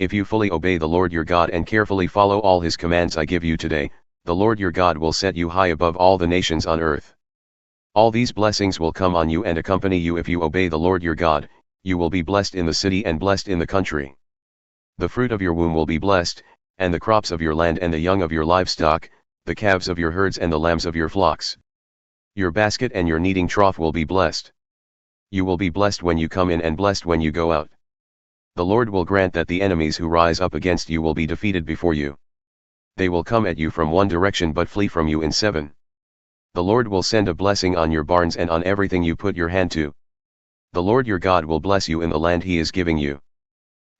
If you fully obey the Lord your God and carefully follow all his commands I give you today, the Lord your God will set you high above all the nations on earth. All these blessings will come on you and accompany you if you obey the Lord your God. You will be blessed in the city and blessed in the country. The fruit of your womb will be blessed, and the crops of your land and the young of your livestock, the calves of your herds and the lambs of your flocks. Your basket and your kneading trough will be blessed. You will be blessed when you come in and blessed when you go out. The Lord will grant that the enemies who rise up against you will be defeated before you. They will come at you from one direction but flee from you in seven. The Lord will send a blessing on your barns and on everything you put your hand to. The Lord your God will bless you in the land he is giving you.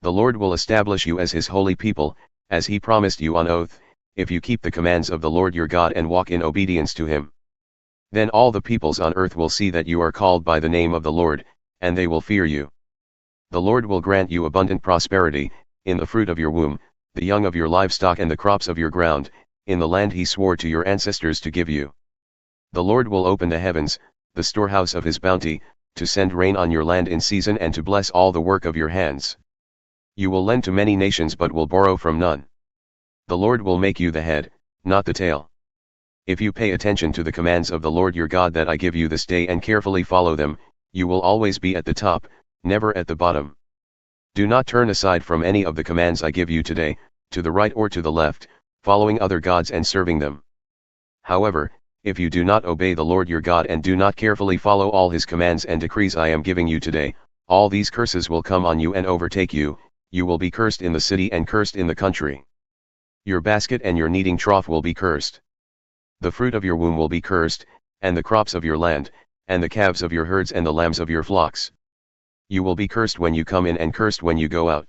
The Lord will establish you as his holy people, as he promised you on oath, if you keep the commands of the Lord your God and walk in obedience to him. Then all the peoples on earth will see that you are called by the name of the Lord, and they will fear you. The Lord will grant you abundant prosperity, in the fruit of your womb, the young of your livestock and the crops of your ground, in the land he swore to your ancestors to give you. The Lord will open the heavens, the storehouse of his bounty, to send rain on your land in season and to bless all the work of your hands. You will lend to many nations but will borrow from none. The Lord will make you the head, not the tail. If you pay attention to the commands of the Lord your God that I give you this day and carefully follow them, you will always be at the top, never at the bottom. Do not turn aside from any of the commands I give you today, to the right or to the left, following other gods and serving them. However, if you do not obey the Lord your God and do not carefully follow all his commands and decrees I am giving you today, all these curses will come on you and overtake you. You will be cursed in the city and cursed in the country. Your basket and your kneading trough will be cursed. The fruit of your womb will be cursed, and the crops of your land, and the calves of your herds and the lambs of your flocks. You will be cursed when you come in and cursed when you go out.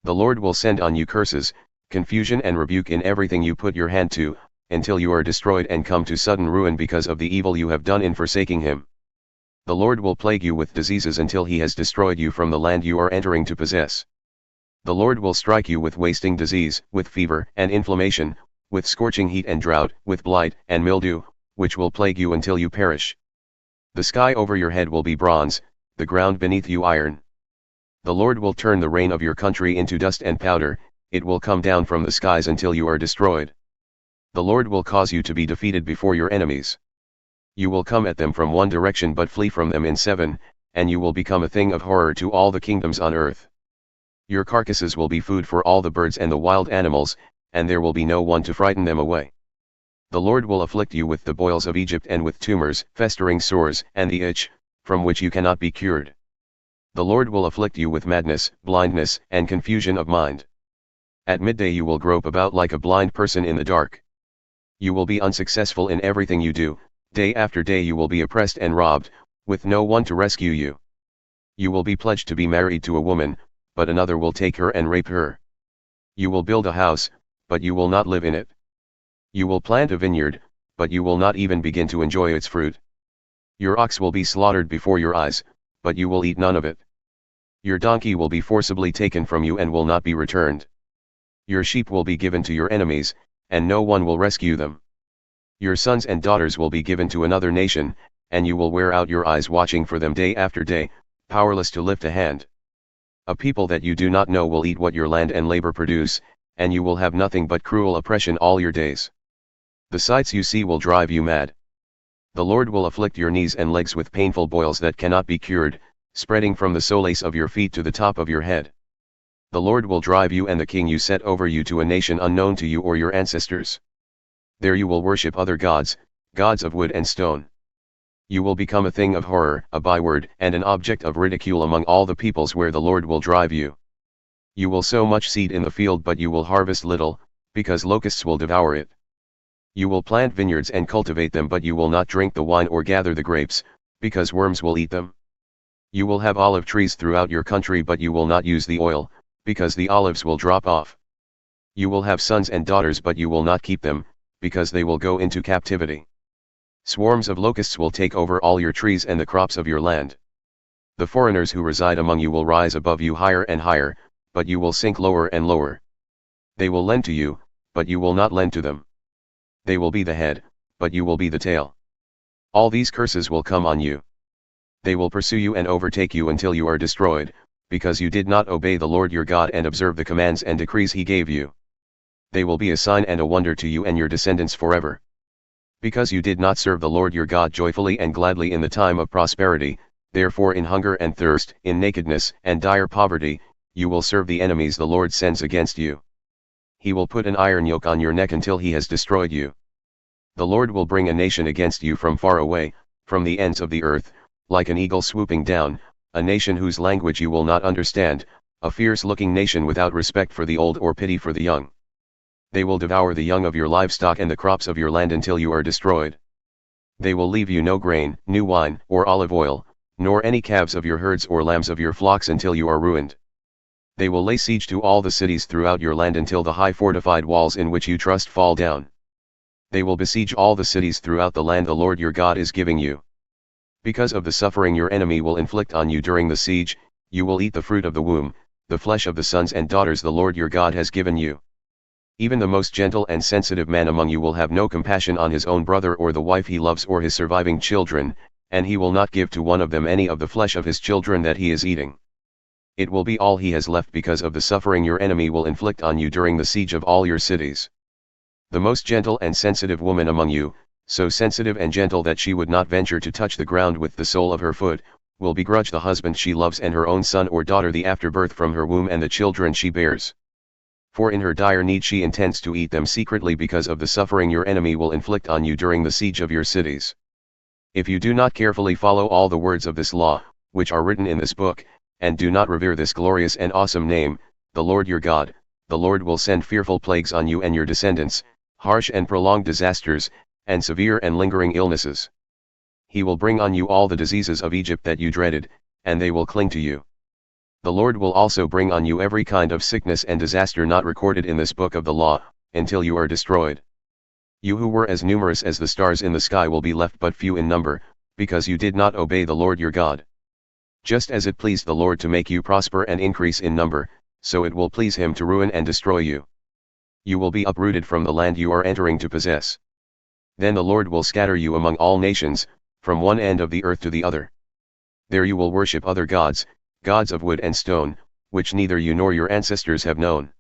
The Lord will send on you curses, confusion and rebuke in everything you put your hand to, until you are destroyed and come to sudden ruin because of the evil you have done in forsaking him. The Lord will plague you with diseases until he has destroyed you from the land you are entering to possess. The Lord will strike you with wasting disease, with fever and inflammation, with scorching heat and drought, with blight and mildew, which will plague you until you perish. The sky over your head will be bronze, the ground beneath you iron. The Lord will turn the rain of your country into dust and powder, it will come down from the skies until you are destroyed. The Lord will cause you to be defeated before your enemies. You will come at them from one direction but flee from them in seven, and you will become a thing of horror to all the kingdoms on earth. Your carcasses will be food for all the birds and the wild animals, and there will be no one to frighten them away. The Lord will afflict you with the boils of Egypt and with tumors, festering sores, and the itch, from which you cannot be cured. The Lord will afflict you with madness, blindness, and confusion of mind. At midday you will grope about like a blind person in the dark. You will be unsuccessful in everything you do, day after day you will be oppressed and robbed, with no one to rescue you. You will be pledged to be married to a woman, but another will take her and rape her. You will build a house, but you will not live in it. You will plant a vineyard, but you will not even begin to enjoy its fruit. Your ox will be slaughtered before your eyes, but you will eat none of it. Your donkey will be forcibly taken from you and will not be returned. Your sheep will be given to your enemies, and no one will rescue them. Your sons and daughters will be given to another nation, and you will wear out your eyes watching for them day after day, powerless to lift a hand. A people that you do not know will eat what your land and labor produce, and you will have nothing but cruel oppression all your days. The sights you see will drive you mad. The Lord will afflict your knees and legs with painful boils that cannot be cured, spreading from the soles of your feet to the top of your head. The Lord will drive you and the king you set over you to a nation unknown to you or your ancestors. There you will worship other gods, gods of wood and stone. You will become a thing of horror, a byword, and an object of ridicule among all the peoples where the Lord will drive you. You will sow much seed in the field but you will harvest little, because locusts will devour it. You will plant vineyards and cultivate them but you will not drink the wine or gather the grapes, because worms will eat them. You will have olive trees throughout your country but you will not use the oil, because the olives will drop off. You will have sons and daughters but you will not keep them, because they will go into captivity. Swarms of locusts will take over all your trees and the crops of your land. The foreigners who reside among you will rise above you higher and higher, but you will sink lower and lower. They will lend to you, but you will not lend to them. They will be the head, but you will be the tail. All these curses will come on you. They will pursue you and overtake you until you are destroyed, because you did not obey the Lord your God and observe the commands and decrees he gave you. They will be a sign and a wonder to you and your descendants forever. Because you did not serve the Lord your God joyfully and gladly in the time of prosperity, therefore in hunger and thirst, in nakedness and dire poverty, you will serve the enemies the Lord sends against you. He will put an iron yoke on your neck until he has destroyed you. The Lord will bring a nation against you from far away, from the ends of the earth, like an eagle swooping down, a nation whose language you will not understand, a fierce-looking nation without respect for the old or pity for the young. They will devour the young of your livestock and the crops of your land until you are destroyed. They will leave you no grain, new wine, or olive oil, nor any calves of your herds or lambs of your flocks until you are ruined. They will lay siege to all the cities throughout your land until the high fortified walls in which you trust fall down. They will besiege all the cities throughout the land the Lord your God is giving you. Because of the suffering your enemy will inflict on you during the siege, you will eat the fruit of the womb, the flesh of the sons and daughters the Lord your God has given you. Even the most gentle and sensitive man among you will have no compassion on his own brother or the wife he loves or his surviving children, and he will not give to one of them any of the flesh of his children that he is eating. It will be all he has left because of the suffering your enemy will inflict on you during the siege of all your cities. The most gentle and sensitive woman among you, so sensitive and gentle that she would not venture to touch the ground with the sole of her foot, will begrudge the husband she loves and her own son or daughter the afterbirth from her womb and the children she bears. For in her dire need she intends to eat them secretly because of the suffering your enemy will inflict on you during the siege of your cities. If you do not carefully follow all the words of this law, which are written in this book, and do not revere this glorious and awesome name, the Lord your God, the Lord will send fearful plagues on you and your descendants, harsh and prolonged disasters, and severe and lingering illnesses. He will bring on you all the diseases of Egypt that you dreaded, and they will cling to you. The Lord will also bring on you every kind of sickness and disaster not recorded in this book of the law, until you are destroyed. You who were as numerous as the stars in the sky will be left but few in number, because you did not obey the Lord your God. Just as it pleased the Lord to make you prosper and increase in number, so it will please him to ruin and destroy you. You will be uprooted from the land you are entering to possess. Then the Lord will scatter you among all nations, from one end of the earth to the other. There you will worship other gods, gods of wood and stone, which neither you nor your ancestors have known.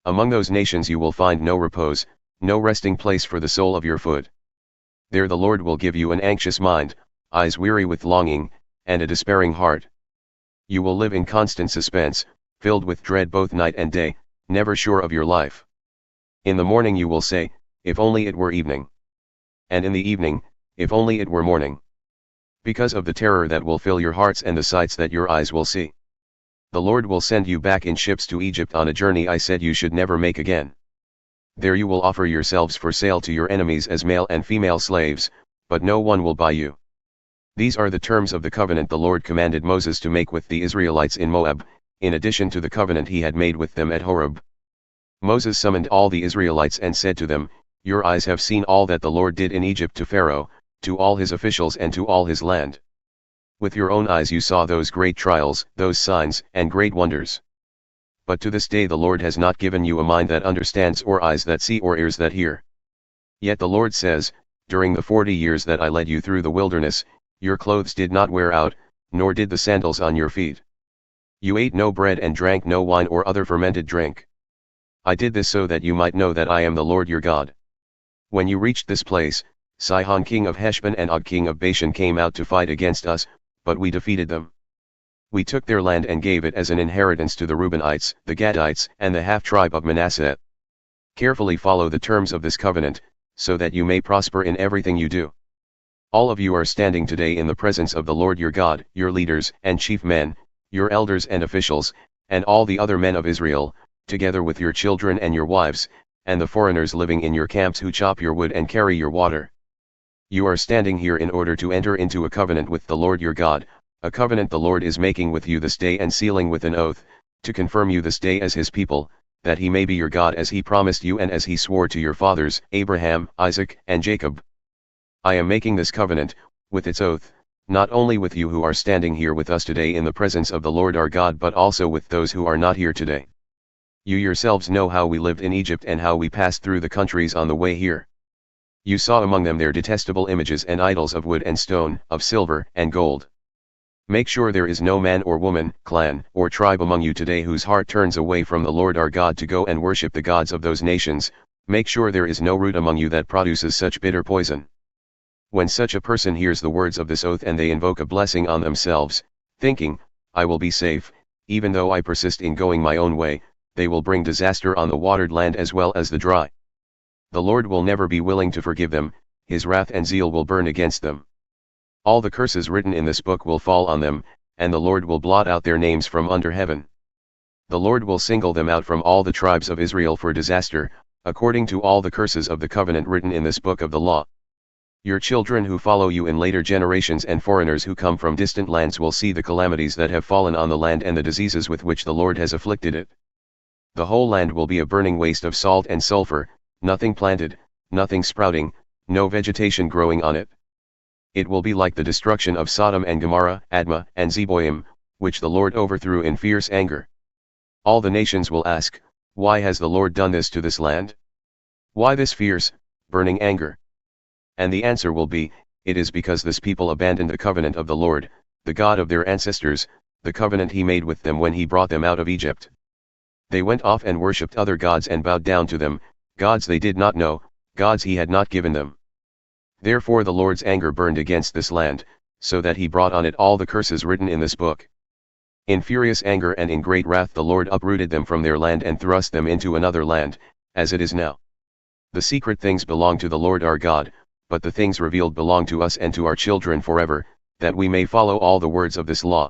Among those nations you will find no repose, no resting place for the sole of your foot. There the Lord will give you an anxious mind, eyes weary with longing, and a despairing heart. You will live in constant suspense, filled with dread both night and day, never sure of your life. In the morning you will say, if only it were evening. And in the evening, if only it were morning. Because of the terror that will fill your hearts and the sights that your eyes will see. The Lord will send you back in ships to Egypt on a journey I said you should never make again. There you will offer yourselves for sale to your enemies as male and female slaves, but no one will buy you. These are the terms of the covenant the Lord commanded Moses to make with the Israelites in Moab, in addition to the covenant he had made with them at Horeb. Moses summoned all the Israelites and said to them, Your eyes have seen all that the Lord did in Egypt to Pharaoh, to all his officials and to all his land. With your own eyes you saw those great trials, those signs and great wonders. But to this day the Lord has not given you a mind that understands or eyes that see or ears that hear. Yet the Lord says, During the 40 years that I led you through the wilderness, your clothes did not wear out, nor did the sandals on your feet. You ate no bread and drank no wine or other fermented drink. I did this so that you might know that I am the Lord your God. When you reached this place, Sihon king of Heshbon and Og king of Bashan came out to fight against us, but we defeated them. We took their land and gave it as an inheritance to the Reubenites, the Gadites, and the half-tribe of Manasseh. Carefully follow the terms of this covenant, so that you may prosper in everything you do. All of you are standing today in the presence of the Lord your God, your leaders and chief men, your elders and officials, and all the other men of Israel, together with your children and your wives, and the foreigners living in your camps who chop your wood and carry your water. You are standing here in order to enter into a covenant with the Lord your God, a covenant the Lord is making with you this day and sealing with an oath, to confirm you this day as his people, that he may be your God as he promised you and as he swore to your fathers, Abraham, Isaac, and Jacob. I am making this covenant, with its oath, not only with you who are standing here with us today in the presence of the Lord our God but also with those who are not here today. You yourselves know how we lived in Egypt and how we passed through the countries on the way here. You saw among them their detestable images and idols of wood and stone, of silver and gold. Make sure there is no man or woman, clan, or tribe among you today whose heart turns away from the Lord our God to go and worship the gods of those nations. Make sure there is no root among you that produces such bitter poison. When such a person hears the words of this oath and they invoke a blessing on themselves, thinking, I will be safe, even though I persist in going my own way, they will bring disaster on the watered land as well as the dry. The Lord will never be willing to forgive them, his wrath and zeal will burn against them. All the curses written in this book will fall on them, and the Lord will blot out their names from under heaven. The Lord will single them out from all the tribes of Israel for disaster, according to all the curses of the covenant written in this book of the law. Your children who follow you in later generations and foreigners who come from distant lands will see the calamities that have fallen on the land and the diseases with which the Lord has afflicted it. The whole land will be a burning waste of salt and sulfur, nothing planted, nothing sprouting, no vegetation growing on it. It will be like the destruction of Sodom and Gomorrah, Admah and Zeboim, which the Lord overthrew in fierce anger. All the nations will ask, why has the Lord done this to this land? Why this fierce, burning anger? And the answer will be, it is because this people abandoned the covenant of the Lord, the God of their ancestors, the covenant he made with them when he brought them out of Egypt. They went off and worshipped other gods and bowed down to them, gods they did not know, gods he had not given them. Therefore the Lord's anger burned against this land, so that he brought on it all the curses written in this book. In furious anger and in great wrath the Lord uprooted them from their land and thrust them into another land, as it is now. The secret things belong to the Lord our God, but the things revealed belong to us and to our children forever, that we may follow all the words of this law.